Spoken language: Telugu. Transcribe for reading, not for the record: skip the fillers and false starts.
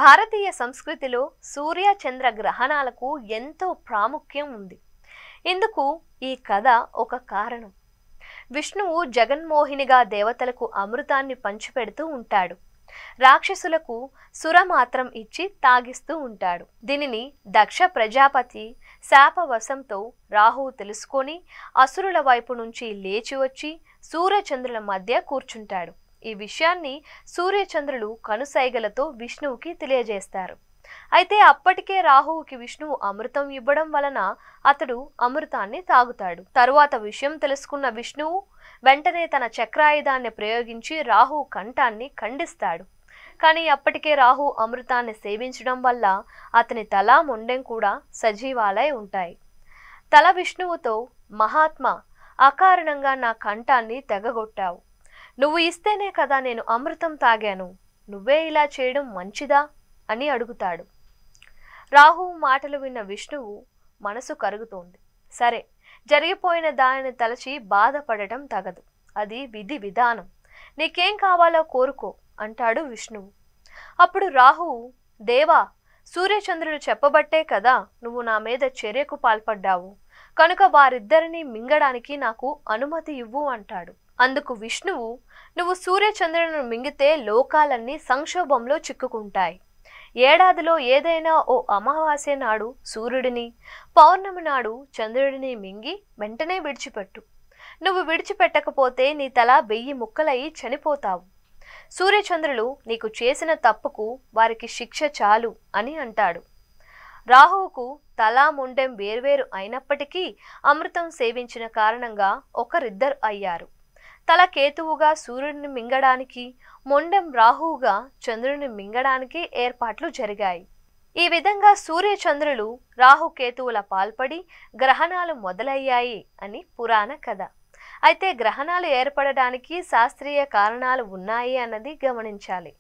భారతీయ సంస్కృతిలో సూర్య చంద్ర గ్రహణాలకు ఎంతో ప్రాముఖ్యం ఉంది. ఇందుకు ఈ కథ ఒక కారణం. విష్ణువు జగన్మోహినిగా దేవతలకు అమృతాన్ని పంచిపెడుతూ ఉంటాడు. రాక్షసులకు సురమాత్రం ఇచ్చి తాగిస్తూ ఉంటాడు. దీనిని దక్ష ప్రజాపతి శాపవశంతో రాహువు తెలుసుకొని అసురుల వైపు నుంచి లేచి వచ్చి సూర్యచంద్రుల మధ్య కూర్చుంటాడు. ఈ విషయాన్ని సూర్యచంద్రులు కనుసైగలతో విష్ణువుకి తెలియజేస్తారు. అయితే అప్పటికే రాహువుకి విష్ణువు అమృతం ఇవ్వడం వలన అతడు అమృతాన్ని తాగుతాడు. తరువాత విషయం తెలుసుకున్న విష్ణువు వెంటనే తన చక్రాయుధాన్ని ప్రయోగించి రాహువు కంఠాన్ని ఖండిస్తాడు. కానీ అప్పటికే రాహు అమృతాన్ని సేవించడం వల్ల అతని తల మొండెం కూడా సజీవాలై ఉంటాయి. తల విష్ణువుతో, మహాత్మా, అకారణంగా నా కంఠాన్ని తెగగొట్టావు. నువ్వు ఇస్తేనే కదా నేను అమృతం తాగాను. నువ్వే ఇలా చేయడం మంచిదా అని అడుగుతాడు. రాహువు మాటలు విన్న విష్ణువు మనసు కరుగుతోంది. సరే, జరిగిపోయిన దానిని తలచి బాధపడటం తగదు. అది విధి విధానం. నీకేం కావాలో కోరుకో అంటాడు విష్ణువు. అప్పుడు రాహువు, దేవా, సూర్యచంద్రులు చెప్పబట్టే కదా నువ్వు నా మీద చర్యకు పాల్పడ్డావు. కనుక వారిద్దరిని మింగడానికి నాకు అనుమతి ఇవ్వు అంటాడు. అందుకు విష్ణువు, నువ్వు సూర్యచంద్రులను మింగితే లోకాలన్నీ సంక్షోభంలో చిక్కుకుంటాయి. ఏడాదిలో ఏదైనా ఓ అమావాస్య నాడు సూర్యుడిని, పౌర్ణమి నాడు చంద్రుడిని మింగి వెంటనే విడిచిపెట్టు. నువ్వు విడిచిపెట్టకపోతే నీ తల 1000 ముక్కలయ్యి చనిపోతావు. సూర్యచంద్రులు నీకు చేసిన తప్పుకు వారికి శిక్ష చాలు అని అంటాడు. రాహువుకు తల మొండెం వేర్వేరు అయినప్పటికీ అమృతం సేవించిన కారణంగా ఒకరిద్దరు అయ్యారు. తల కేతువుగా సూర్యుడిని మింగడానికి, మొండెం రాహువుగా చంద్రుడిని మింగడానికి ఏర్పాట్లు జరిగాయి. ఈ విధంగా సూర్యచంద్రులు రాహుకేతువుల పాల్పడి గ్రహణాలు మొదలయ్యాయి అని పురాణ కథ. అయితే గ్రహణాలు ఏర్పడడానికి శాస్త్రీయ కారణాలు ఉన్నాయి అన్నది గమనించాలి.